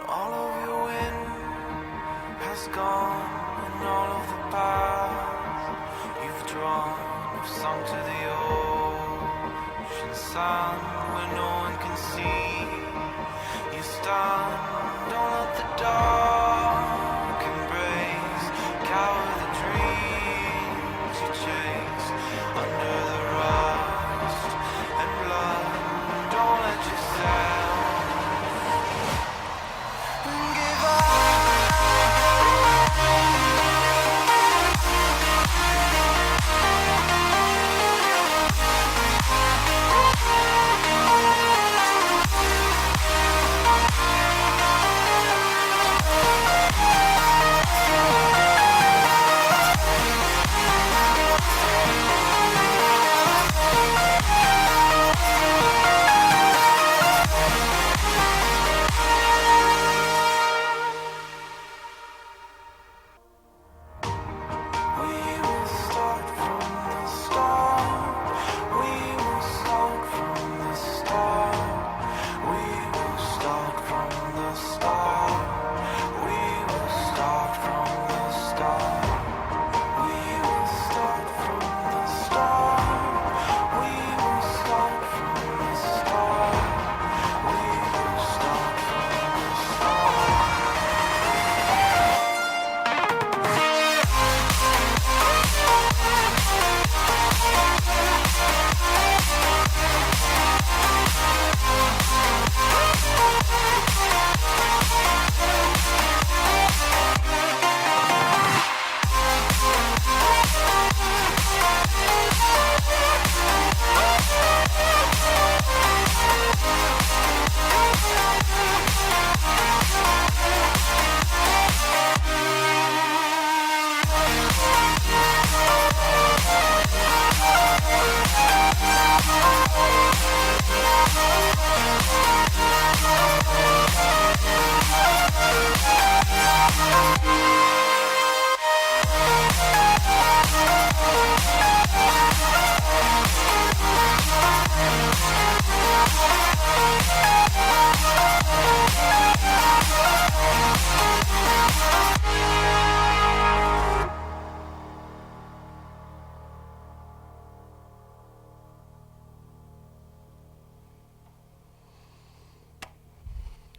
All of your wind has gone and all of the past you've drawn have sunk to the ocean sun where no one can see. You stand all at the dark embrace, cower the dreams you chase under the rust and blood. Don't let yourself give up.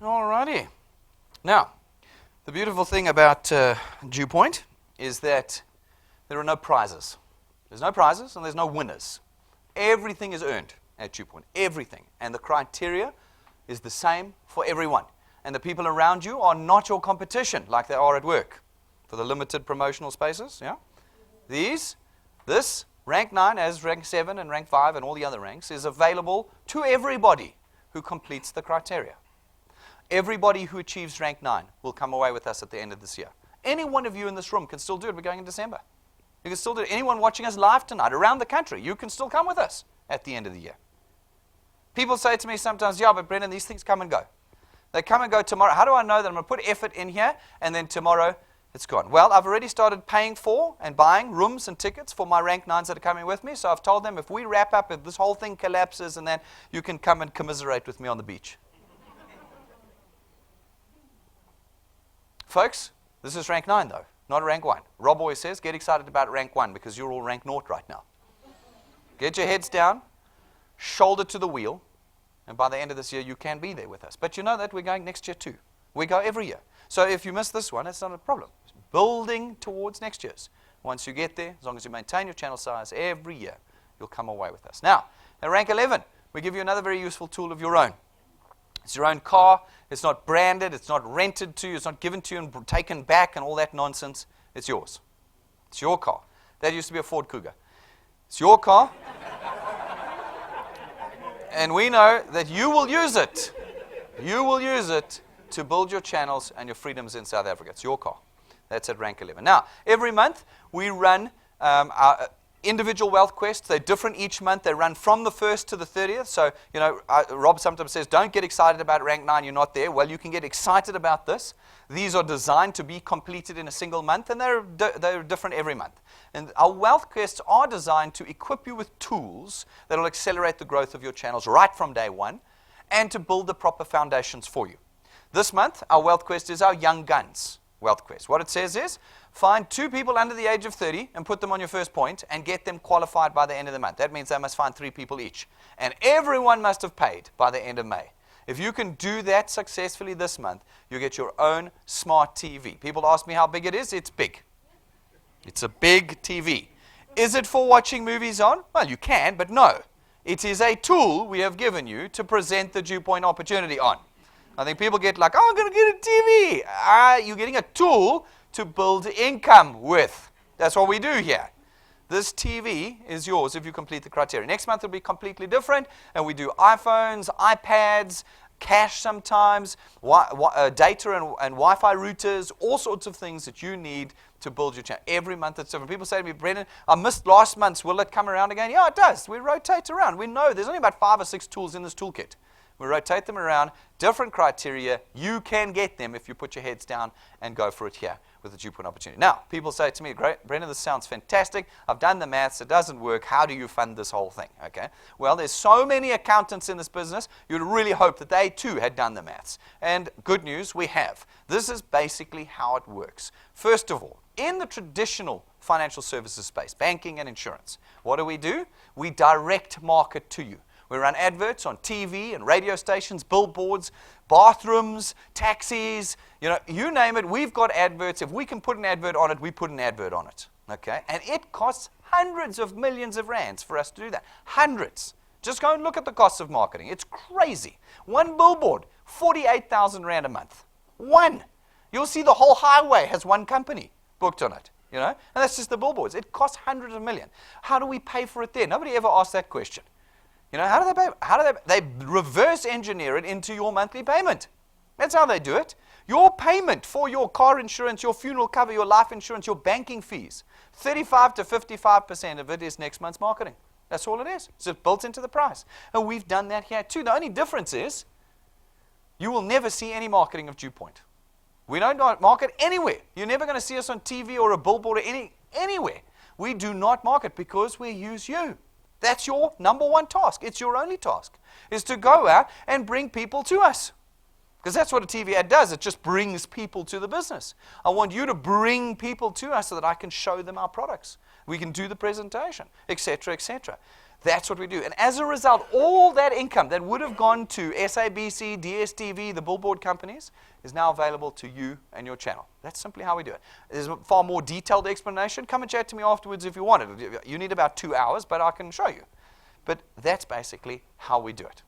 Alrighty. Now, the beautiful thing about DuePoint is that there are no prizes. There's no prizes and there's no winners. Everything is earned at DuePoint. Everything. And the criteria is the same for everyone. And the people around you are not your competition like they are at work for the limited promotional spaces. Yeah. This rank 9 as rank 7 and rank 5 and all the other ranks is available to everybody who completes the criteria. Everybody who achieves rank 9 will come away with us at the end of this year. Any one of you in this room can still do it. We're going in December. You can still do it. Anyone watching us live tonight around the country, you can still come with us at the end of the year. People say to me sometimes, yeah, but Brendan, these things come and go. They come and go tomorrow. How do I know that I'm going to put effort in here and then tomorrow it's gone? Well, I've already started paying for and buying rooms and tickets for my rank 9s that are coming with me. So I've told them if we wrap up, if this whole thing collapses, and then you can come and commiserate with me on the beach. Folks, this is rank 9 though, not rank 1. Rob always says, get excited about rank 1 because you're all rank 0 right now. Get your heads down, shoulder to the wheel, and by the end of this year, you can be there with us. But you know that we're going next year too. We go every year. So if you miss this one, it's not a problem. It's building towards next year's. Once you get there, as long as you maintain your channel size every year, you'll come away with us. Now, at rank 11, we give you another very useful tool of your own. It's your own car. It's not branded. It's not rented to you. It's not given to you and taken back and all that nonsense. It's yours. It's your car. That used to be a Ford Cougar. It's your car. And we know that you will use it. You will use it to build your channels and your freedoms in South Africa. It's your call. That's at rank 11. Now, every month we run our individual wealth quests. They're different each month. They run from the 1st to the 30th. So, Rob sometimes says, don't get excited about rank 9, you're not there. Well, you can get excited about this. These are designed to be completed in a single month, and they're different every month. And our wealth quests are designed to equip you with tools that will accelerate the growth of your channels right from day one and to build the proper foundations for you. This month, our wealth quest is our Young Guns wealth quest. What it says is, find 2 people under the age of 30 and put them on your first point and get them qualified by the end of the month. That means they must find 3 people each. And everyone must have paid by the end of May. If you can do that successfully this month, you get your own smart TV. People ask me how big it is. It's big. It's a big TV. Is it for watching movies on? Well, you can, but no. It is a tool we have given you to present the DuePoint opportunity on. I think people get like, oh, I'm going to get a TV. You're getting a tool to build income with. That's what we do here. This TV is yours if you complete the criteria. Next month will be completely different, and we do iPhones, iPads, cash sometimes, data and Wi-Fi routers, all sorts of things that you need to build your channel. Every month it's different. People say to me, Brendan, I missed last month's. Will it come around again? Yeah, it does. We rotate around. We know there's only about 5 or 6 tools in this toolkit. We rotate them around, different criteria. You can get them if you put your heads down and go for it here with the DuePoint opportunity. Now, people say to me, great, Brendan, this sounds fantastic. I've done the maths. It doesn't work. How do you fund this whole thing? Okay. Well, there's so many accountants in this business, you'd really hope that they too had done the maths. And good news, we have. This is basically how it works. First of all, in the traditional financial services space, banking and insurance, what do? We direct market to you. We run adverts on TV and radio stations, billboards, bathrooms, taxis, you name it. We've got adverts. If we can put an advert on it, we put an advert on it. Okay? And it costs hundreds of millions of rands for us to do that. Hundreds. Just go and look at the costs of marketing. It's crazy. One billboard, 48,000 rand a month. One. You'll see the whole highway has one company booked on it. And that's just the billboards. It costs hundreds of millions. How do we pay for it there? Nobody ever asked that question. How do they pay? They reverse engineer it into your monthly payment. That's how they do it. Your payment for your car insurance, your funeral cover, your life insurance, your banking fees, 35 to 55% of it is next month's marketing. That's all it is. It's just built into the price. And we've done that here too. The only difference is you will never see any marketing of DuePoint. We don't market anywhere. You're never going to see us on TV or a billboard or anywhere. We do not market because we use you. That's your number one task. It's your only task, is to go out and bring people to us. Because that's what a TV ad does. It just brings people to the business. I want you to bring people to us so that I can show them our products. We can do the presentation, etc., etc. That's what we do. And as a result, all that income that would have gone to SABC, DSTV, the billboard companies, is now available to you and your channel. That's simply how we do it. There's a far more detailed explanation. Come and chat to me afterwards if you want it. You need about 2 hours, but I can show you. But that's basically how we do it.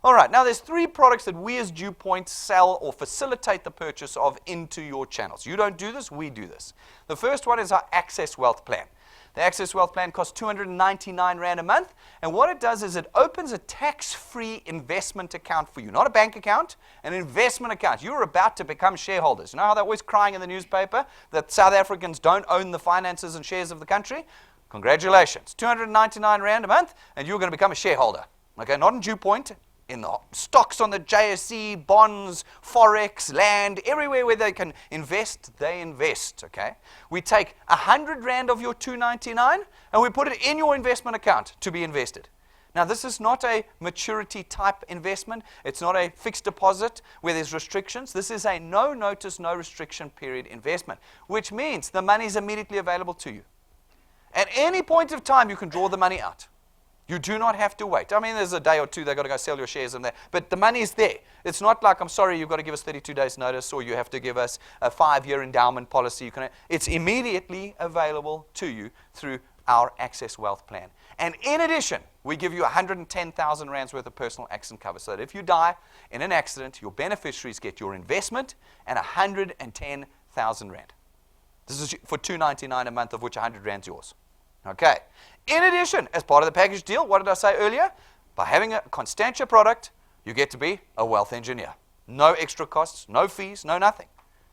All right, now there's 3 products that we as DuePoint sell or facilitate the purchase of into your channels. You don't do this, we do this. The first one is our Access Wealth Plan. The Access Wealth Plan costs 299 Rand a month, and what it does is it opens a tax-free investment account for you. Not a bank account, an investment account. You're about to become shareholders. You know how they're always crying in the newspaper that South Africans don't own the finances and shares of the country? Congratulations. 299 Rand a month, and you're going to become a shareholder. Okay, not in DuePoint, in the stocks on the JSE, bonds, forex, land, everywhere where they can invest, they invest, okay? We take 100 Rand of your 299 and we put it in your investment account to be invested. Now, this is not a maturity type investment. It's not a fixed deposit where there's restrictions. This is a no notice, no restriction period investment, which means the money is immediately available to you. At any point of time, you can draw the money out. You do not have to wait. I mean, there's a day or two they've got to go sell your shares in there. But the money is there. It's not like, I'm sorry, you've got to give us 32 days notice or you have to give us a 5-year endowment policy. It's immediately available to you through our Access Wealth Plan. And in addition, we give you 110,000 Rands worth of personal accident cover so that if you die in an accident, your beneficiaries get your investment and 110,000 Rand. This is for $299 a month, of which 100 Rand is yours. Okay. In addition, as part of the package deal, what did I say earlier? By having a Constantia product, you get to be a wealth engineer. No extra costs, no fees, no nothing.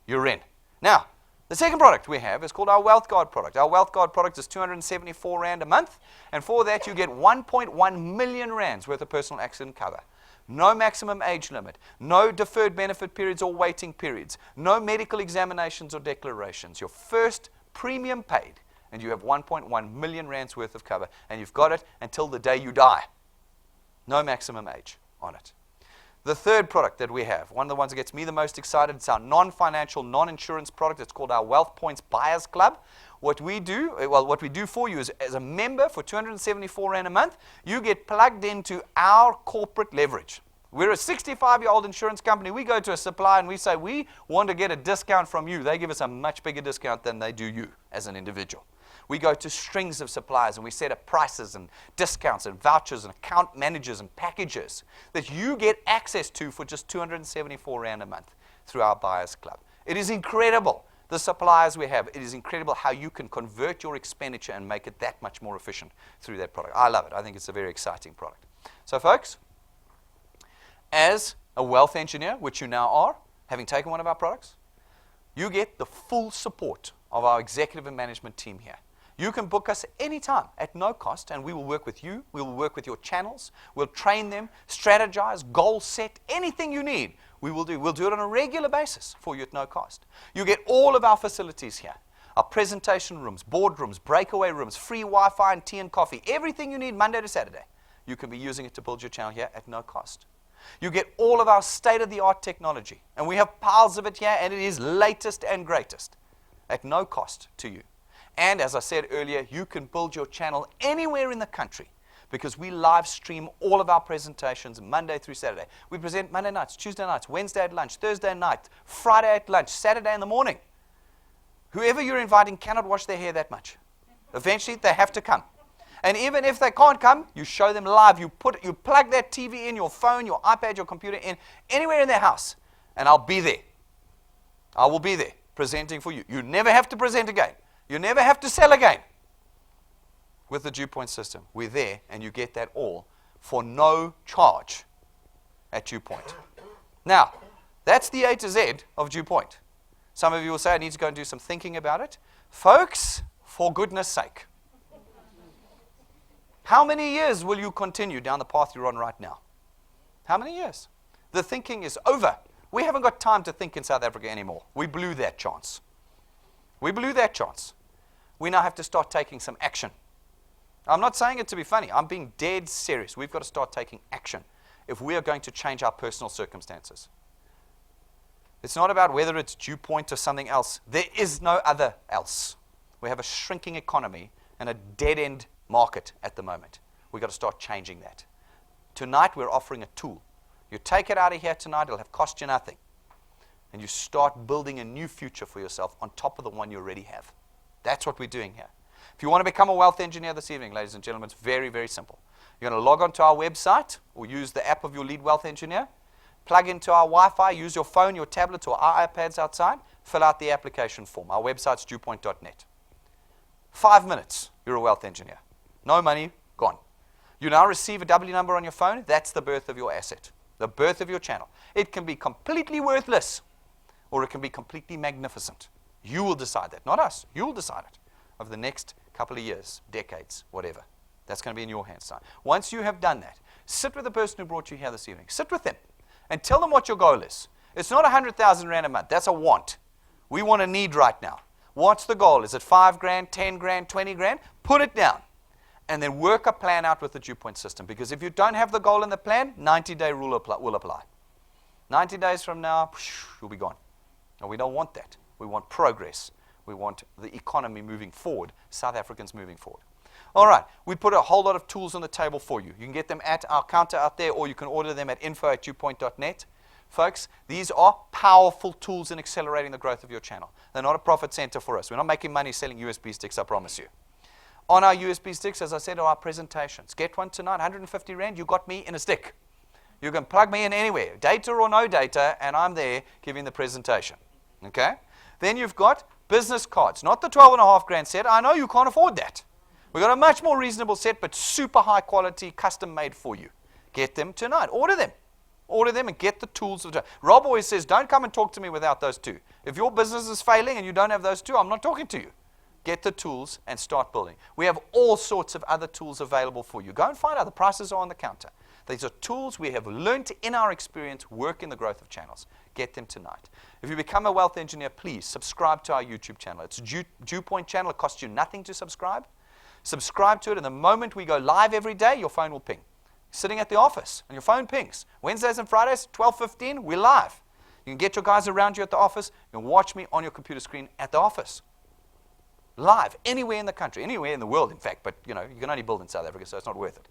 You're in. Now, the second product we have is called our Wealth Guard product. Our Wealth Guard product is 274 Rand a month, and for that you get 1.1 million Rands worth of personal accident cover. No maximum age limit, no deferred benefit periods or waiting periods, no medical examinations or declarations. Your first premium paid, and you have 1.1 million Rands worth of cover, and you've got it until the day you die. No maximum age on it. The third product that we have, one of the ones that gets me the most excited, it's our non-financial, non-insurance product. It's called our Wealth Points Buyers Club. What we do for you is, as a member for 274 Rand a month, you get plugged into our corporate leverage. We're a 65-year-old insurance company. We go to a supplier and we say, we want to get a discount from you. They give us a much bigger discount than they do you as an individual. We go to strings of suppliers and we set up prices and discounts and vouchers and account managers and packages that you get access to for just 274 Rand a month through our Buyers Club. It is incredible, the suppliers we have. It is incredible how you can convert your expenditure and make it that much more efficient through that product. I love it. I think it's a very exciting product. So folks, as a wealth engineer, which you now are, having taken one of our products, you get the full support of our executive and management team here. You can book us anytime at no cost, and we will work with you. We will work with your channels. We'll train them, strategize, goal set, anything you need, we will do. We'll do it on a regular basis for you at no cost. You get all of our facilities here. Our presentation rooms, boardrooms, breakaway rooms, free Wi-Fi and tea and coffee, everything you need Monday to Saturday. You can be using it to build your channel here at no cost. You get all of our state-of-the-art technology, and we have piles of it here, and it is latest and greatest at no cost to you. And as I said earlier, you can build your channel anywhere in the country because we live stream all of our presentations Monday through Saturday. We present Monday nights, Tuesday nights, Wednesday at lunch, Thursday night, Friday at lunch, Saturday in the morning. Whoever you're inviting cannot wash their hair that much. Eventually, they have to come. And even if they can't come, you show them live. You plug that TV in, your phone, your iPad, your computer in, anywhere in their house, and I'll be there. I will be there presenting for you. You never have to present again. You never have to sell again with the DuePoint system. We're there, and you get that all for no charge at DuePoint. Now, that's the A to Z of DuePoint. Some of you will say, I need to go and do some thinking about it. Folks, for goodness sake, how many years will you continue down the path you're on right now? How many years? The thinking is over. We haven't got time to think in South Africa anymore. We blew that chance. We blew that chance. We now have to start taking some action. I'm not saying it to be funny. I'm being dead serious. We've got to start taking action if we are going to change our personal circumstances. It's not about whether it's DuePoint or something else. There is no other else. We have a shrinking economy and a dead-end market at the moment. We've got to start changing that. Tonight, we're offering a tool. You take it out of here tonight, it'll have cost you nothing. And you start building a new future for yourself on top of the one you already have. That's what we're doing here. If you want to become a wealth engineer this evening, ladies and gentlemen, it's very, very simple. You're going to log onto our website or use the app of your lead wealth engineer, plug into our Wi-Fi, use your phone, your tablet, or our iPads outside, fill out the application form. Our website's DuePoint.net. 5 minutes, you're a wealth engineer. No money, gone. You now receive a W number on your phone. That's the birth of your asset, the birth of your channel. It can be completely worthless, or it can be completely magnificent. You will decide that, not us. You will decide it over the next couple of years, decades, whatever. That's going to be in your hands now. Once you have done that, sit with the person who brought you here this evening. Sit with them and tell them what your goal is. It's not 100,000 Rand a month. That's a want. We want a need right now. What's the goal? Is it 5 grand, 10 grand, 20 grand? Put it down and then work a plan out with the DuePoint system. Because if you don't have the goal in the plan, 90-day rule will apply. 90 days from now, you'll be gone. And we don't want that. We want progress. We want the economy moving forward, South Africans moving forward. All right, we put a whole lot of tools on the table for you. You can get them at our counter out there, or you can order them at info@DuePoint.net. Folks, these are powerful tools in accelerating the growth of your channel. They're not a profit center for us. We're not making money selling USB sticks, I promise you. On our USB sticks, as I said, are our presentations. Get one tonight, 150 Rand, you got me in a stick. You can plug me in anywhere, data or no data, and I'm there giving the presentation. Okay? Then you've got business cards, not the 12.5 grand set. I know you can't afford that. We've got a much more reasonable set, but super high quality, custom made for you. Get them tonight. Order them. Order them and get the tools. Rob always says, don't come and talk to me without those two. If your business is failing and you don't have those two, I'm not talking to you. Get the tools and start building. We have all sorts of other tools available for you. Go and find out. The prices are on the counter. These are tools we have learned in our experience work in the growth of channels. Get them tonight. If you become a wealth engineer, please subscribe to our YouTube channel. It's a DuePoint channel. It costs you nothing to subscribe. Subscribe to it, and the moment we go live every day, your phone will ping. Sitting at the office, and your phone pings. Wednesdays and Fridays, 12:15, we're live. You can get your guys around you at the office. You can watch me on your computer screen at the office. Live, anywhere in the country, anywhere in the world, in fact. But, you can only build in South Africa, so it's not worth it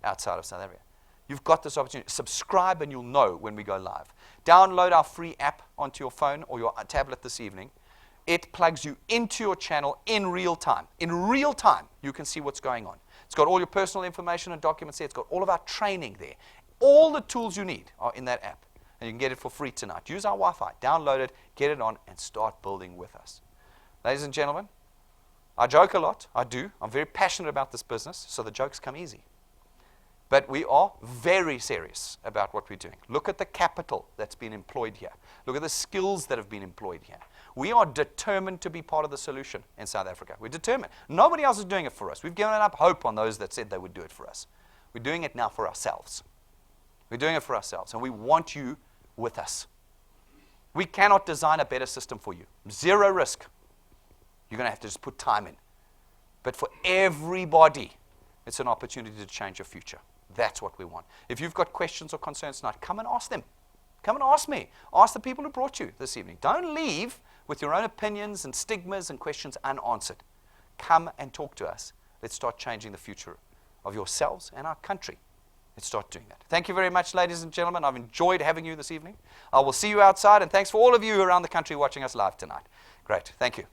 outside of South Africa. You've got this opportunity. Subscribe, and you'll know when we go live. Download our free app onto your phone or your tablet this evening. It plugs you into your channel in real time. In real time, you can see what's going on. It's got all your personal information and documents there. It's got all of our training there. All the tools you need are in that app. And you can get it for free tonight. Use our Wi-Fi. Download it, get it on, and start building with us. Ladies and gentlemen, I joke a lot. I do. I'm very passionate about this business, so the jokes come easy. But we are very serious about what we're doing. Look at the capital that's been employed here. Look at the skills that have been employed here. We are determined to be part of the solution in South Africa. We're determined. Nobody else is doing it for us. We've given up hope on those that said they would do it for us. We're doing it now for ourselves. We're doing it for ourselves, and we want you with us. We cannot design a better system for you. Zero risk. You're going to have to just put time in. But for everybody, it's an opportunity to change your future. That's what we want. If you've got questions or concerns tonight, come and ask them. Come and ask me. Ask the people who brought you this evening. Don't leave with your own opinions and stigmas and questions unanswered. Come and talk to us. Let's start changing the future of yourselves and our country. Let's start doing that. Thank you very much, ladies and gentlemen. I've enjoyed having you this evening. I will see you outside, and thanks for all of you around the country watching us live tonight. Great. Thank you.